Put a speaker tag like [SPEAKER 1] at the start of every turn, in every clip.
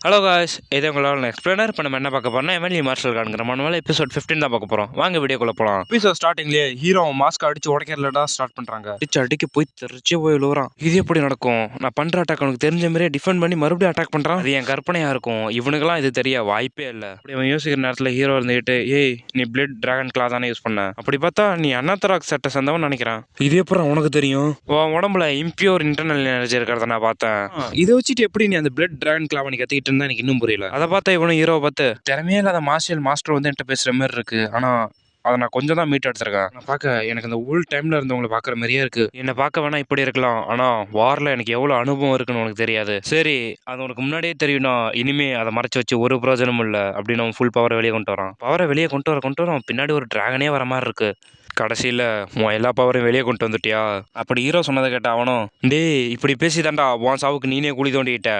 [SPEAKER 1] Hello guys, இது உங்களால் explainer இப்போ நம்ம என்ன பார்க்க போறோம்னா எம்எல்ஏ மார்ஷல் கார்டுங்கிற மனவால எபிசோட் 15 தான் பார்க்க போகிறோம். வாங்க வீடியோக்குள்ள போகலாம். எபிசோட் ஸ்டார்டிங்லேயே ஹீரோ மாஸ்க் அடிச்சு உடைக்கிறலடா ஸ்டார்ட் பண்ணுறாங்க. அடிக்க போய் தெரிச்சு போய் விழுவுறான். இது எப்படி நடக்கும்? நான் பண்ணுற அட்டாக் அவனுக்கு தெரிஞ்ச மாதிரியே டிஃபெண்ட் பண்ணி மறுபடியும் அட்டாக் பண்ணுறான். அது என் கற்பனையாக இருக்கும். இவனுக்கெல்லாம் இது தெரிய வாய்ப்பே இல்லை. அப்படி அவன் யோசிக்கிற நேரத்தில் ஹீரோ இருந்துகிட்டு ஏய் நீ பிளட் டிராகன் கிளா தானே யூஸ் பண்ண, அப்படி பார்த்தா நீ அன்னாத்தராக் சட்டை சந்தவன் நினைக்கிறான். இது அப்புறம் உனக்கு தெரியும் உன் உடம்புல இம்பியூர் இன்டர்னல் எனர்ஜி இருக்கிறத நான் பார்த்தேன். இதை வச்சுட்டு எப்படி நீ அந்த பிளட் டிராகன் கிளா நீ கத்திக்கிட்டு இருந்தா எனக்கு இன்னும் புரியல. அதை பார்த்தா இவனும் ஹீரோ பார்த்து திறமையே இல்லாத மார்ஷியல் மாஸ்டர் வந்து என்கிட்ட பேசுற மாதிரி இருக்கு. ஆனா அதை நான் கொஞ்சம் தான் மீட் எடுத்திருக்கேன். நான் பார்க்க எனக்கு இந்த ஓல்ட் டைம்ல இருந்தவங்களை பார்க்குற மாதிரியே இருக்கு. என்னை பார்க்க வேணா இப்படி இருக்கலாம், ஆனா வார்ல எனக்கு எவ்வளவு அனுபவம் இருக்குன்னு உனக்கு தெரியாது. சரி, அது உனக்கு முன்னாடியே தெரியும்னா இனிமே அதை மறைச்சு வச்சு ஒரு பிரயோஜனமும் இல்லை அப்படின்னு அவன் ஃபுல் பவரை வெளியே கொண்டு வரான். பவரை வெளியே கொண்டு வர பின்னாடி ஒரு டிராகனே வர மாதிரி இருக்கு. கடைசியில் உன் எல்லா பவரையும் வெளியே கொண்டு வந்துட்டியா அப்படி ஹீரோ சொன்னதை கேட்ட அவனும் டேய் இப்படி பேசிதான்டா உன் சாவுக்கு நீனே குழி தோண்டிட்ட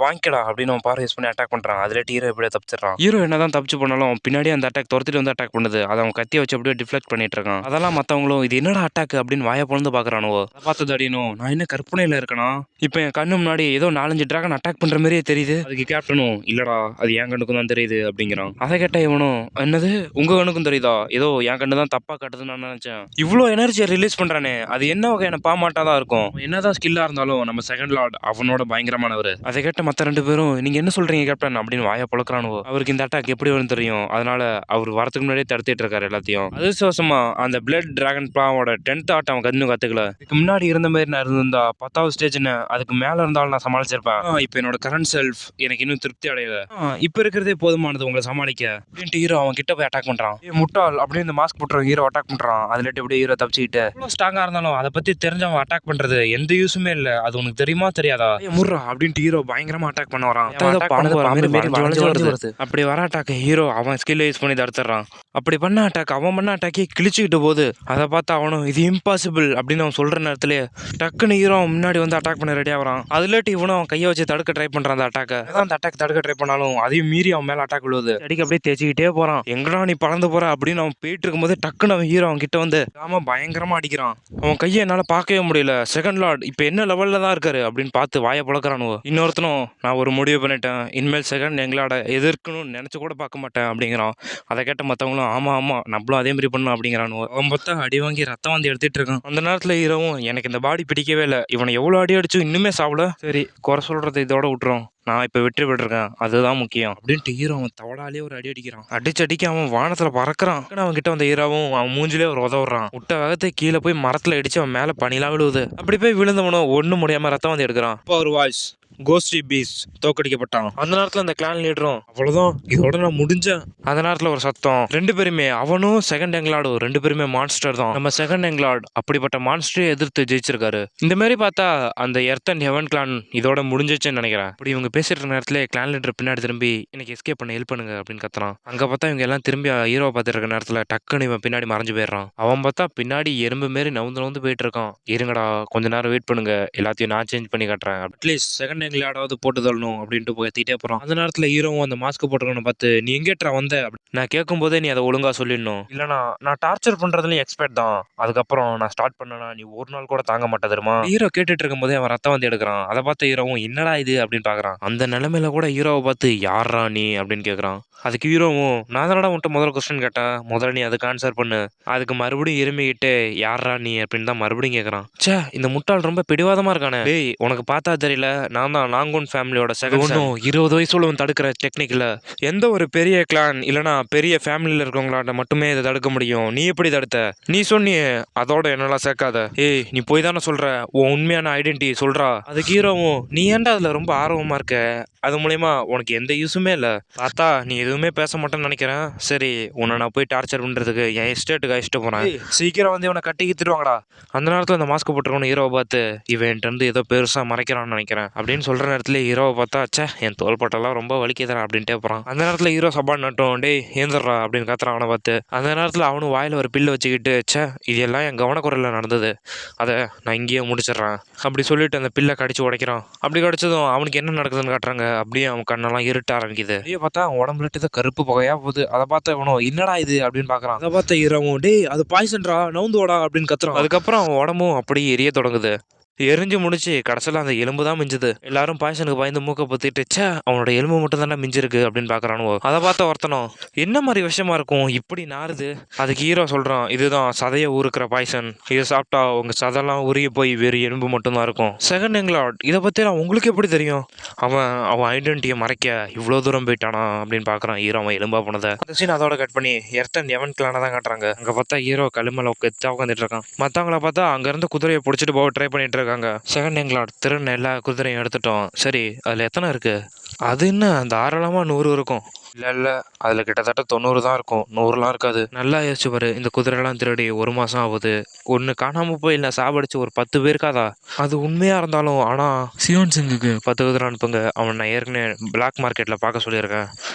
[SPEAKER 1] வாங்கிக்கடா அப்படின்னு அவன் பவர் யூஸ் பண்ணி அட்டாக் பண்ணுறான். அதில் ஹீரோ எப்படியே தப்பிச்சிடறான். ஹீரோ என்னதான் தப்பிச்சு பண்ணாலும் பின்னாடி அந்த அட்டாக் துரத்திட்டு வந்து அட்டாக் பண்ணுது. அதை அவன் கத்தியை வச்சு அப்படியே டிஃப்ளெக்ட் பண்ணிட்டு இருக்கான். அதெல்லாம் மற்றவங்களும் இது என்னடா அட்டாக் அப்படின்னு வாயை பொழுது பார்க்குறானுவோ. அதை பார்த்தது அடினும் நான் என்ன கற்பனையில் இருக்கணும், இப்போ என் கண்ணு முன்னாடி ஏதோ 4-5 டிராகன் அட்டாக் பண்ணுற மாதிரியே தெரியுது. அதுக்கு கேப்டனும் இல்லடா அது என் கண்ணுக்கும் தான் தெரியுது அப்படிங்கிறான். அதை கேட்ட இவனும் என்னது உங்க கண்ணுக்கும் தெரியுதா, ஏதோ என் கண்ணு தான் தப்பா கட்டுதுன்னு நான் நினைச்சேன். இவ்வளோ எனர்ஜியை ரிலீஸ் பண்றானே அது என்ன வகையான பாமாட்டா தான் இருக்கும். என்னதான் ஸ்கில்லா இருந்தாலும் நம்ம செகண்ட் லார்ட் அவனோட பயங்கரமானவர். அதை கேட்ட மற்ற 2 பேரும் நீங்க என்ன சொல்றீங்க கேப்டன் அப்படின்னு வாயை புழக்கிறானுவோ. அவருக்கு இந்த அட்டாக் எப்படி வரும்னு தெரியும். அதனால அவர் வரதுக்கு முன்னாடியே தடுத்துட்டு இருக்காரு எல்லாத்தையும். அதிர்ஷ்டவசமா அந்த பிளட் டிராகன் பிளாவோட 10th ஆர்ட் அவன் கண்ணு கத்துக்கல. இதுக்கு முன்னாடி இருந்த மாதிரி நான் இருந்திருந்தா 10வது ஸ்டேஜ்னு அதுக்கு மேல இருந்தாலும் நான் சமாளிச்சிருப்பேன். இப்போ என்னோட கரண்ட் செல்ஃப் எனக்கு இன்னும் திருப்தி அடையல. இப்போ இருக்கிறதே போதுமானது உங்களை சமாளிக்க அப்படின்ட்டு ஹீரோ அவன் கிட்ட போய் அட்டாக் பண்றான். முட்டாள் அப்படின்னு இந்த மாஸ்க் போட்டுற ஹீரோ அட்டாக் பண்றான். அதுல எப்படி ஹீரோ தப்பிச்சுக்கிட்டு எவ்வளவு ஸ்ட்ராங்கா இருந்தாலும் அதை பத்தி தெரிஞ்சவன் அட்டாக் பண்றது எந்த யூஸுமே இல்ல. அது உனக்கு தெரியுமா தெரியாதா முர்ரா அப்படின்ட்டு ஹீரோ பயங்கரமா அட்டாக் பண்ண வரான். அப்படி வர அட்டாக் ஹீரோ அவன் ஸ்கில் யூஸ் பண்ணி தடுத்துறான். அப்படி பண்ண அட்டாக் அவன் பண்ண அட்டாக்கே கிழிச்சுக்கிட்டு போகுது. அதை பார்த்து அவனும் இது இம்பாசிபிள் அப்படின்னு அவன் சொல்ற நேரத்திலே டக்குன்னு ஹீரோ முன்னாடி வந்து அட்டாக் பண்ண ரெடியா வரான். அதுலேட்டு இவனும் அவன் கையை வச்சு தடுக்க ட்ரை பண்றான். அந்த அட்டாக்கை அந்த அட்டாக் தடுக்க ட்ரை பண்ணாலும் அதையும் மீறி அவன் மேல அட்டாக் விழுவுது. அடிக்க அப்படியே தேய்ச்சிக்கிட்டே போறான். எங்கடா நீ பறந்து போற அப்படின்னு அவன் போயிட்டு இருக்கும்போது டக்குன்னு அவன் ஹீரோ அவன் கிட்ட வந்து பயங்கரமா அடிக்கிறான். அவன் கையை என்னால பார்க்கவே முடியல. செகண்ட் லார்ட் இப்ப என்ன லெவல்ல தான் இருக்காரு அப்படின்னு பார்த்து வாயை புழக்கிறானுவோ. இன்னொருத்தனும் நான் ஒரு முடிவு பண்ணிட்டேன், இனிமேல் செகண்ட் எங்களோட எதிர்க்கணும்னு நினைச்சு கூட பார்க்க மாட்டேன் அப்படிங்கிறான். அதை கேட்ட மற்றவங்களும் ஆமா ஆமா நம்மளும் அதே மாதிரி பண்ணலாம் அப்படிங்கிறானுவோ. அவன் பார்த்தா அடி வாங்கி ரத்தம் வந்து எடுத்துட்டு இருக்கான். அந்த நேரத்துல ஹீரோவும் எனக்கு இந்த பாடி பிடிக்கவே இல்லை, இவனை எவ்வளவு அடி அடிச்சும் இன்னுமே சாவல, சரி குறை சொல்றது இதோட விட்டுரும், நான் இப்போ வெற்றி பெற்றிருக்கேன் அதுதான் முக்கியம் அப்படின்ட்டு ஹீரோ அவன் தவடாலே ஒரு அடி அடிக்கிறான். அடிச்சு அவன் வானத்துல பறக்கிறான். அவன் கிட்ட வந்த ஹீரோவும் அவன் மூஞ்சிலே ஒரு உதவுறான். விட்ட வேகத்தை கீழே போய் மரத்துல அடிச்சு அவன் மேல பனிலாம் விழுவுது. அப்படி போய் விழுந்தவனும் ஒண்ணு முடியாம ரத்தம் வந்து எடுக்கிறான். ஒரு வாய்ஸ் கோஸ்டி பீஸ்ட் தோக்கடிக்கப்பட்டான். அந்த நேரத்துல அந்த கிளான் லீடரும் அவ்வளவுதான் இதோட நான் முடிஞ்சேன். அந்த நேரத்துல ஒரு சத்தம் 2 பேருமே அவனும் செகண்ட் எங்லாடும் 2 பேருமே மான்ஸ்டர் தான். நம்ம செகண்ட் எங்லாட் அப்படிப்பட்ட மான்ஸ்டரை எதிர்த்து ஜெயிச்சிருக்காரு. இந்த மாதிரி பார்த்தா அந்த எர்த் அண்ட் ஹெவன் கிளான் இதோட முடிஞ்சிச்சுன்னு நினைக்கிறேன். அப்படி இவங்க பேசிட்டு நேரத்துல கிளான் லீடர் பின்னாடி திரும்பி எனக்கு எஸ்கேப் பண்ண ஹெல்ப் பண்ணுங்க அப்படின்னு கத்துறான். அங்க பார்த்தா இவங்க எல்லாம் திரும்பி ஹீரோவை பார்த்துட்டு இருக்க நேரத்துல டக்குன்னு இவன் பின்னாடி மறைஞ்சு போயிடுறான். அவன் பார்த்தா பின்னாடி எறும்பு மாரி நவுந்து போயிட்டு இருக்கான். இருங்கடா கொஞ்ச நேரம் வெயிட் பண்ணுங்க, எல்லாத்தையும் நான் சேஞ்ச் பண்ணி காட்டுறேன், அட்லீஸ்ட் செகண்ட் எங்களாடாவது போட்டு தள்ளணும் அப்படின்ட்டு போய் கத்திட்டே போறான். அந்த நேரத்துல ஹீரோவும் அந்த மாஸ்க் போட்டுக்கணும் பார்த்து நீ எங்கேட்டா வந்த நான் கேட்கும் போதே நீ அதை ஒழுங்கா சொல்லிடணும், இல்லனா நான் டார்ச்சர் பண்றதுலயும் எக்ஸ்பர்ட் தான், அதுக்கப்புறம் நான் ஸ்டார்ட் பண்ணனா நீ ஒரு நாள் கூட தாங்க மாட்டே தெரியுமா. ஹீரோ கேட்டுட்டு இருக்கும் போதே அவன் ரத்தம் வந்து எடுக்கிறான். அதை பார்த்த ஹீரோவும் என்னடா இது அப்படின்னு பாக்குறான். அந்த நிலைமையில கூட ஹீரோவை பார்த்து யாரா நீ அப்படின்னு கேட்கறான். அதுக்கு ஹீரோவும் நான் தானடா உன்ட்ட முதல்ல கொஸ்டின் கேட்டேன், முதல்ல நீ அதுக்கு ஆன்சர் பண்ணு, அதுக்கு மறுபடியும் இருமிக்கிட்டு யாரா நீ அப்படின்னு தான் மறுபடியும் கேட்கறான். சே இந்த முட்டாள் ரொம்ப பிடிவாதமா இருக்கானே. டேய் உனக்கு பார்த்தா தெரியல நான் தான் லாங்கூன் ஃபேமிலியோட செகண்ட். 20 வயசுல தடுக்கிற டெக்னிக்ல எந்த ஒரு பெரிய கிளான் இல்லனா பெரிய ஃபேமிலியில இருக்கவங்களாட்ட மட்டுமே இதை தடுக்க முடியும், நீ எப்படி தடுத்த, நீ சொன்னியே அதோட என்னெல்லாம் சேர்க்காத, ஏய் நீ போய் தானே சொல்ற, உன் உண்மையான ஐடென்டிட்டி சொல்றா. அதுக்கு ஹீரோவும் நீ ஏன்டா அதுல ரொம்ப ஆர்வமா இருக்க, அது மூலயமா உனக்கு எந்த யூஸுமே இல்லை, பார்த்தா நீ எதுவுமே பேச மாட்டேன்னு நினைக்கிறேன், சரி உன்னை நான் போய் டார்ச்சர் பண்றதுக்கு என் எஸ்டேட்டுக்கு அழைச்சிட்டு போறேன், சீக்கிரம் வந்து இவனை கட்டி கித்துருவாங்கடா. அந்த நேரத்தில் அந்த மாஸ்க் போட்டுருக்கணும் ஹீரோவை பார்த்து இவன் இருந்து ஏதோ பெருசா மறைக்கிறான்னு நினைக்கிறேன் அப்படின்னு சொல்ற நேரத்துல ஹீரோவை பார்த்தா சே என் தோள்பட்டெல்லாம் ரொம்ப வலிக்குதுடா அப்படின்ட்டே போறான். அந்த நேரத்துல ஹீரோ சபான் நட்டும் டேய் ஏந்திரா அப்படின்னு கத்துறான் அவனை பார்த்து. அந்த நேரத்துல அவனும் வாயில ஒரு பில்லு வச்சுக்கிட்டு சே இதெல்லாம் என் கவனக்குறையில நடந்தது, அதை நான் இங்கேயே முடிச்சிடறேன் அப்படி சொல்லிட்டு அந்த பில்லை கடிச்சு உடைக்கிறான். அப்படி கடிச்சதும் அவனுக்கு என்ன நடக்குதுன்னு காட்டுறாங்க. அப்படியே அவன் கண்ணெல்லாம் இருட்ட ஆரம்பிக்குது. அப்படியே பார்த்தா அவன் உடம்புல கருப்பு புகையா போகுது. அதை பார்த்த அவனும் என்னடா இது அப்படின்னு பாக்குறான். அதை பார்த்த ஹீரோவும் டேய் அது பாய்சன்டா நவுந்து ஓடா அப்படின்னு கத்துறான். அதுக்கப்புறம் அவன் உடம்பும் அப்படியே எரிய தொடங்குது. எரிஞ்சு முடிச்சு கடைசியில் அந்த எலும்பு தான் மிஞ்சுது. எல்லாரும் பாய்சனுக்கு பயந்து மூக்க பொத்திட்டு, ச்சே அவனோட எலும்பு மட்டும் தானே மிஞ்சிருக்கு அப்படின்னு பாக்குறானுவோ. அதை பார்த்த ஒருத்தனும், என்ன மாதிரி விஷயமா இருக்கும் இப்படி நாறுது. அதுக்கு ஹீரோ சொல்றான், இதுதான் சதையை ஊறுக்கிற பாய்சன். இதை சாப்பிட்டா உங்க சதெல்லாம் உருகி போய் வெறும் எலும்பு மட்டும் தான் இருக்கும். செகண்ட் எங்களாட், இதை பத்தி உங்களுக்கு எப்படி தெரியும்? அவன் அவன் ஐடென்டிட்டியை மறைக்க இவ்வளோ தூரம் போயிட்டானா அப்படின்னு பாக்குறான் ஹீரோ. அவன் எலும்பா போனதை அந்த சீன் அதோட கட் பண்ணி எர்த்தன் எவன் கிளான தான் காட்டுறாங்க. அங்க பார்த்தா ஹீரோ கழுமல உட்காந்துட்டு இருக்கான். மத்தவங்கள பார்த்தா அங்க இருந்து குதிரையை பிடிச்சிட்டு போக ட்ரை பண்ணிட்டு இருக்காங்க. செகண்ட் எங்களாட், திருநெல் எல்லா குதிரையும் எடுத்துட்டோம். சரி அதுல எத்தனை இருக்கு? அது என்ன தாராளமா 100 இருக்கும். இல்ல அதுல கிட்டத்தட்ட 90 தான் இருக்கும், 100லாம் இருக்காது. நல்லா யோசிச்சு பாரு, இந்த குதிரைலாம் திருடி 1 மாசம் ஆகுது. ஒன்னு காணாம போய் இல்ல சாவடிச்சு ஒரு 10 பேருக்காதா? அது உண்மையா இருந்தாலும் ஆனா சியோன் சிங்குக்கு 10 குதிரை அனுப்புங்க, அவன் நான் ஏற்கனவே பிளாக் மார்க்கெட்ல பார்க்க சொல்லியிருக்கேன்.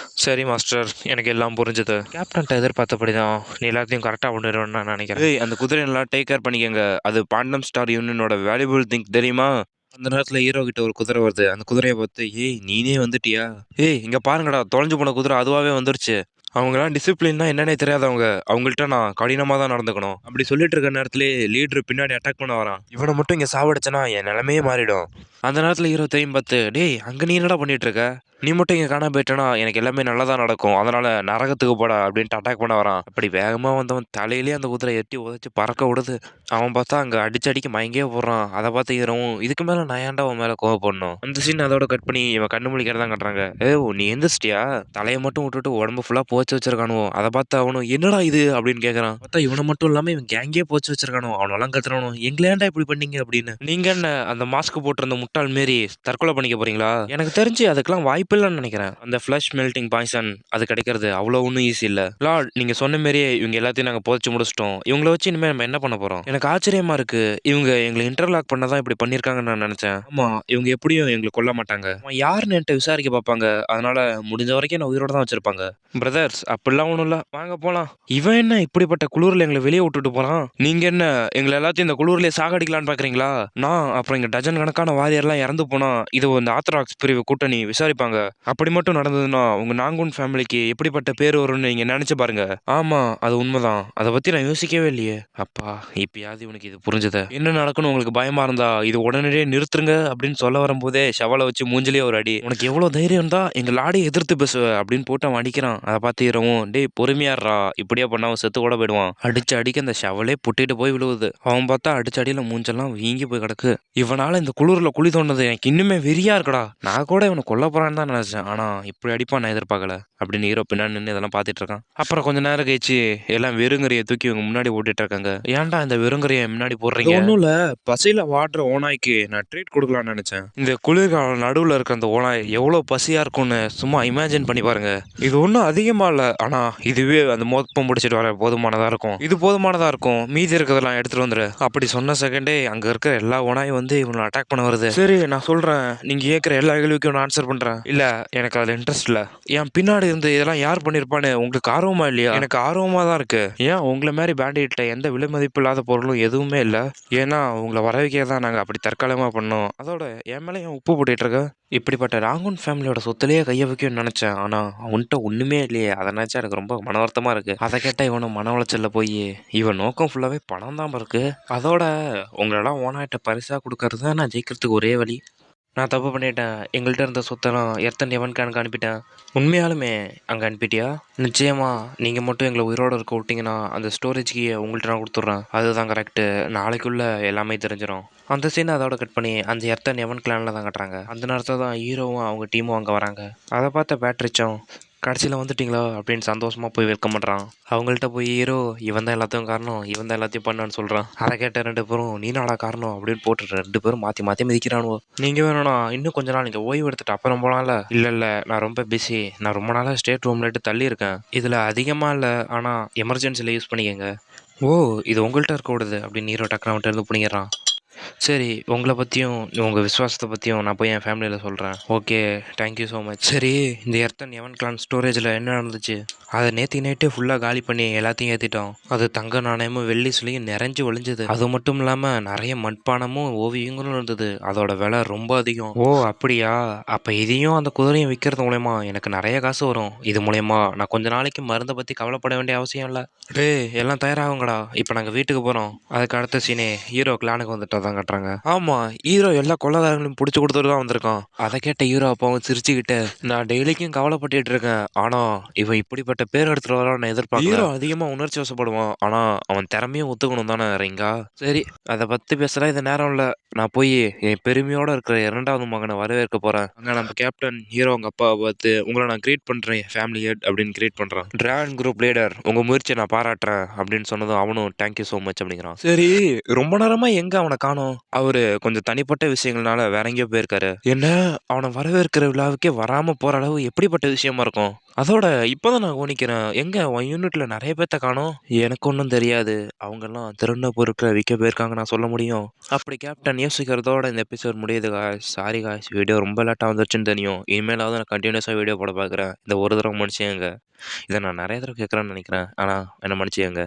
[SPEAKER 1] சரி மாஸ்டர், எனக்கு எல்லாம் புரிஞ்சுது. கேப்டன்ட்ட எதிர்பார்த்தபடிதான் நீ எல்லாத்தையும் கரெக்டா பண்ணிடுவேன்னு நான் நினைக்கிறேன். அந்த குதிரை எல்லாம் டேக் கேர் பண்ணிக்கங்க. அது பாண்டம் ஸ்டார் யூனியனோட வேல்யூபிள் திங்க் தெரியுமா? அந்த நேரத்துல ஹீரோ கிட்ட ஒரு குதிரை வருது. அந்த குதிரையை பார்த்து, ஏய் நீனே வந்துட்டியா? ஏய் இங்க பாருங்கடா, தொலைஞ்சு போன குதிரை அதுவாவே வந்துருச்சு. அவங்கலாம் டிசிப்ளின்னா என்னன்னே தெரியாதவங்க. அவங்கள்ட்ட நான் கடினமா தான் நடந்துக்கணும். அப்படி சொல்லிட்டு இருக்க நேரத்திலே லீடர் பின்னாடி அட்டாக் பண்ண வரான். இவனை மட்டும் இங்க சாவடிச்சனா என் நிலைமையே மாறிடும். அந்த நேரத்துல ஹீரோ தெரியும் பார்த்து, டேய் அங்க நீ என்னடா பண்ணிட்டு இருக்க? நீ மட்டும் இங்க காணாம போயிட்டனா எனக்கு எல்லாமே நல்லதா நடக்கும். அதனால நரகத்துக்கு போடா அப்படின்ட்டு அட்டாக் பண்ண வரான். அப்படி வேகமா வந்தவன் தலையிலேயே அந்த குதிரை எட்டி உதச்சி பறக்க விடுது. அவன் பார்த்தா அங்க அடிச்சு மயங்கே போடுறான். அதை பார்த்து ஹீரோவும், இதுக்கு மேல நான் ஏன்டா உன் மேல கோவப்படணும்? அந்த சீன் அதோட கட் பண்ணி இவன் கண்ணு முழிக்கிறதா காட்டுறாங்க. நீ எந்திரிச்சிட்டியா? தலையை மட்டும் விட்டுட்டு உடம்பு ஃபுல்லா போச்சு வச்சிருக்கானுவோ. அதை பார்த்து அவனும், என்னடா இது அப்படின்னு கேட்கறான். பார்த்தா இவனை மட்டும் இல்லாம இவன் கேங்கே போச்சு வச்சிருக்கானோ. அவனெல்லாம் கத்துறானோ, எங்களேண்டா இப்படி பண்ணீங்க அப்படின்னு. நீங்க என்ன அந்த மாஸ்க் போட்டிருந்த முட்டாள் மாரி தற்கொலை பண்ணிக்க போறீங்களா? எனக்கு தெரிஞ்சு அதுக்கெல்லாம் வாய்ப்பு இல்லைன்னு நினைக்கிறேன். அந்த ஃபிளஷ் மெல்டிங் பாய்சன் அது கிடைக்கிறது அவ்வளோ ஒன்றும் ஈஸி இல்லை. லார்ட் நீங்க சொன்ன மாரியே இவங்க எல்லாத்தையும் நாங்கள் புதைச்சு முடிச்சிட்டோம். இவங்கள வச்சு இனிமேல் நம்ம என்ன பண்ண போறோம்? எனக்கு ஆச்சரியமா இருக்கு. இவங்க எங்களை இன்டர்லாக் பண்ணதான் இப்படி பண்ணியிருக்காங்கன்னு நான் நினைச்சேன். ஆமா இவங்க எப்படியும் எங்களை கொல்ல மாட்டாங்க. அவன் யாருன்னு என்கிட்ட விசாரிக்க பார்ப்பாங்க. அதனால முடிஞ்ச வரைக்கும் நான் உயிரோட தான் வச்சிருப்பாங்க. பிரதர்ஸ் அப்படிலாம் ஒன்றும் இல்லை, வாங்க போலாம். இவன் என்ன இப்படிப்பட்ட குளூர்ல எங்களை வெளியே விட்டுட்டு போறான்? நீங்க என்ன எங்களை எல்லாத்தையும் இந்த குளூர்லயே சாகடிக்கலான்னு பாக்குறீங்களா? நான் அப்புறம் இங்க டஜன் கணக்கான வாரியர்லாம் இறந்து போனா இது இந்த ஆர்த்தடாக்ஸ் பிரிவு கூட்டணி விசாரிப்பாங்க. அப்படி மட்டும் நடந்ததுன்னா உங்க நாங்கூன் ஃபேமிலிக்கு எப்படிப்பட்ட பேர் வரும்னு நீங்க நினைச்சு பாருங்க. ஆமா அது உண்மைதான், அதை பத்தி நான் யோசிக்கவே இல்லையே. அப்பா இப்பயாவது உனக்கு இது புரிஞ்சது. என்ன நடக்கணும் உங்களுக்கு பயமா இருந்தா இது உடனடியே நிறுத்துருங்க அப்படின்னு சொல்ல வரும்போதே ஷவலை வச்சு மூஞ்சிலே ஒரு அடி. உனக்கு எவ்வளவு தைரியம் இருந்தா எங்க லாடியை எதிர்த்து பேசுவ அப்படின்னு போட்டு அவன் அடிக்கிறான். அதை பார்த்து இரவும், டேய் பொறுமையாடுறா, இப்படியே பண்ண அவன் செத்து கூட போயிடுவான். அடிச்சு அடிக்க அந்த ஷவலே புட்டிட்டு போய் விழுவுது. அவன் பார்த்தா அடிச்சு அடியில மூஞ்செல்லாம் வீங்கி போய் கிடக்கு. இவனால இந்த குளிர்ல குழி தோண்டது எனக்கு இன்னுமே வெறியா இருக்குடா. நான் கூட இவனை கொல்ல போறான்னு தான் நினைச்சேன், ஆனா இப்படி அடிப்பான் நான் எதிர்பார்க்கல அப்படின்னு ஹீரோ பின்னாடி நின்று இதெல்லாம் பார்த்துட்டு இருக்கான். அப்புறம் கொஞ்ச நேரம் கழிச்சு எல்லாம் வெறுங்கரையை தூக்கி இவங்க முன்னாடி போட்டுட்டு இருக்காங்க. ஏன்டா இந்த வெறுங்கரையை முன்னாடி போடுறீங்க? ஒன்றும் இல்ல, பசியில வாடுற ஓனாய்க்கு நான் ட்ரீட் கொடுக்கலாம்னு நினைச்சேன். இந்த குளிர்காலம் நடுவில் இருக்க அந்த ஓனாய் எவ்வளவு பசியா இருக்கும்னு சும்மா இமேஜின் பண்ணி பாருங்க. இது ஒன்றும் அதிகமா இல்லை, ஆனா இதுவே அந்த மோப்பம் முடிச்சிட்டு வர போதுமானதா இருக்கும். இது போதுமானதா இருக்கும், மீதி இருக்கிறதெல்லாம் எடுத்துட்டு வந்துரு. அப்படி சொன்ன செகண்டே அங்க இருக்கிற எல்லா ஓனாயும் வந்து இவனை அட்டாக் பண்ண வருது. சரி நான் சொல்றேன், நீங்க கேட்கிற எல்லா கேள்விக்கும் நான் ஆன்சர் பண்றேன். இல்ல எனக்கு அதுல இன்ட்ரெஸ்ட் இல்ல. என் பின்னாடி இருந்து இதெல்லாம் யார் பண்ணிருப்பான்னு உங்களுக்கு ஆர்வமா இல்லையா? எனக்கு ஆர்வமா தான் இருக்கு. ஏன் உங்களை மாதிரி பேண்டிட்ட எந்த விலை மதிப்பு இல்லாத பொருளும் எதுவுமே இல்ல. ஏன்னா உங்களை வர வைக்க தான் நாங்க அப்படி தற்காலிகமா பண்ணோம். அதோட என் மேல ஏன் உப்பு போட்டுட்டு இருக்க? இப்படிப்பட்ட ராகுன் ஃபேமிலியோட சொத்துலயே கைய வைக்கணும்னு நினைச்சேன், ஆனா அவன்கிட்ட ஒண்ணுமே இல்லையே. அதை நினைச்சா எனக்கு ரொம்ப மன வருத்தமா இருக்கு. அதை கேட்டா இவனும் மன உளைச்சல்ல போய் இவன் நோக்கம் ஃபுல்லாவே பணம் தான் இருக்கு. அதோட உங்களெல்லாம் ஓனாயிட்ட பரிசா கொடுக்கறது தான் நான் ஜெயிக்கிறதுக்கு ஒரே வழி. நான் தப்பு பண்ணிட்டேன். எங்கள்கிட்ட இருந்த சொத்தெல்லாம் எத்தனை எவனுக்கு அனுப்பிட்டேன். உண்மையாலுமே அங்கே அனுப்பிட்டியா? நிச்சயமா. நீங்கள் மட்டும் எங்களை உயிரோடு இருக்க விட்டிங்கன்னா அந்த ஸ்டோரேஜ்க்கு உங்கள்கிட்ட நான் கொடுத்துட்றேன். அதுதான் கரெக்டு. நாளைக்குள்ளே எல்லாமே தெரிஞ்சிடும். அந்த சீனை அதோட கட் பண்ணி அந்த எர்த்தன் எவன் கிளானில் தான் கட்டுறாங்க. அந்த நேரத்தில் தான் ஹீரோவும் அவங்க டீமும் அங்கே வராங்க. அதை பார்த்த பேட்ரிச்சும், கடைசியில் வந்துட்டிங்களா அப்படின்னு சந்தோஷமாக போய் வெல்கம் பண்ணுறான். அவங்கள்ட்ட போய் ஹீரோ, இவன் தான் எல்லாத்தையும் காரணம், இவன் தான் எல்லாத்தையும் பண்ணான்னு சொல்கிறான். அதை கேட்ட 2 பேரும், நீ நாடா காரணம் அப்படின்னு போட்டு 2 பேரும் மாற்றி மாற்றி மிதிக்கிறானுவோ. நீங்கள் வேணும்னா இன்னும் கொஞ்ச நாள் நீங்கள் ஓய்வு எடுத்துட்டு அப்புறம் போகலாம்ல? இல்லை நான் ரொம்ப பிஸி. நான் ரொம்ப நாளாக ஸ்டேட் ரூம்லேட்டு தள்ளி இருக்கேன். இதில் அதிகமாக இல்லை, ஆனால் எமர்ஜென்சியில் யூஸ் பண்ணிக்கங்க. ஓ இது உங்கள்கிட்ட இருக்க விடுது அப்படின்னு ஹீரோ டக்குனு அவன்கிட்ட இருந்து பிடிக்கிறான். சரி உங்களை பற்றியும் உங்கள் விசுவாசத்தை பற்றியும் நான் போய் என் ஃபேமிலியில் சொல்கிறேன். Okay thank you so much. சரி இந்த எர்த்தன் எவன் கிளான் ஸ்டோரேஜில் என்ன நடந்துச்சு? அதை நேற்று நைட்டே ஃபுல்லாக காலி பண்ணி எல்லாத்தையும் ஏற்றிட்டோம். அது தங்க நாணயமும் வெள்ளி சிலையும் நிறைஞ்சு ஒளிஞ்சது. அது மட்டும் இல்லாமல் நிறைய மண்பானமும் ஓவியங்களும் இருந்தது. அதோட விலை ரொம்ப அதிகம். ஓ அப்படியா? அப்போ இதையும் அந்த குதிரையும் விற்கிறது மூலயமா எனக்கு நிறைய காசு வரும். இது மூலயமா நான் கொஞ்ச நாளைக்கு மருந்தை பற்றி கவலைப்பட வேண்டிய அவசியம் இல்லை. டேய் எல்லாம் தயாராகுங்கடா, இப்போ நாங்கள் வீட்டுக்கு போகிறோம். அதுக்கு அடுத்த சீனே ஹீரோ கிளானுக்கு வந்துட்டு தான் கட்டுறாங்க. ஆமாம், ஹீரோ எல்லா கொள்ளக்காரங்களையும் பிடிச்சி கொடுத்துட்டு தான் வந்திருக்கான். அதை கேட்ட ஹீரோ அப்பாவும் சிரிச்சுக்கிட்டு, நான் டெய்லிக்கும் கவலைப்பட்டுட்டு இருக்கேன், ஆனால் இவன் இப்படிப்பட்ட பேர் எடுத்துட்டு வரான்னு நான் எதிர்பார்க்கல. ஹீரோ அதிகமாக உணர்ச்சி வசப்படுவான், ஆனால் அவன் திறமையும் ஒத்துக்கணும் தானே ரிங்கா. சரி, அதை பற்றி பேசலாம் இந்த நேரம் இல்லை. நான் போய் என் பெருமையோட இருக்கிற இரண்டாவது மகனை வரவேற்க போகிறேன். அங்கே நம்ம கேப்டன் ஹீரோ அவங்க அப்பாவை பார்த்து, உங்களை நான் கிரியேட் பண்ணுறேன் ஃபேமிலி ஹெட் அப்படின்னு கிரியேட் பண்ணுறான். டிராகன் குரூப் லீடர், உங்கள் முயற்சியை நான் பாராட்டுறேன் அப்படின்னு சொன்னதும் அவனும் தேங்க்யூ ஸோ மச் அப்படிங்கிறான். சரி, ரொம்ப நேரமாக எங்கே அவனை காணோம்? அவர் கொஞ்சம் தனிப்பட்ட விஷயங்கள்னால வேற எங்கேயோ போயிருக்காரு. என்ன, அவனை வரவேற்கிற விழாவுக்கே வராமல் போகிற அளவு எப்படிப்பட்ட விஷயமா இருக்கும்? அதோட இப்போதான் நான் கவனிக்கிறேன், எங்க உன் யூனிட்ல நிறைய பேர்த்த காணோம். எனக்கு ஒன்றும் தெரியாது, அவங்கெல்லாம் திருடின பொருட்களை விற்க போயிருக்காங்க நான் சொல்ல முடியும். அப்படி கேப்டன் யோசிக்கிறதோட இந்த எபிசோட் முடியுது காய்ஸ். சாரி காய்ஸ், வீடியோ ரொம்ப லேட்டாக வந்துருச்சுன்னு தெரியும். இனிமேலாவது நான் கண்டினியூஸாக வீடியோ போட பார்க்குறேன். இந்த ஒரு தடவை மன்னிச்சுங்க. இதை நான் நிறைய தடவை கேட்குறேன்னு நினைக்கிறேன், ஆனால் என்னை மன்னிச்சுங்க.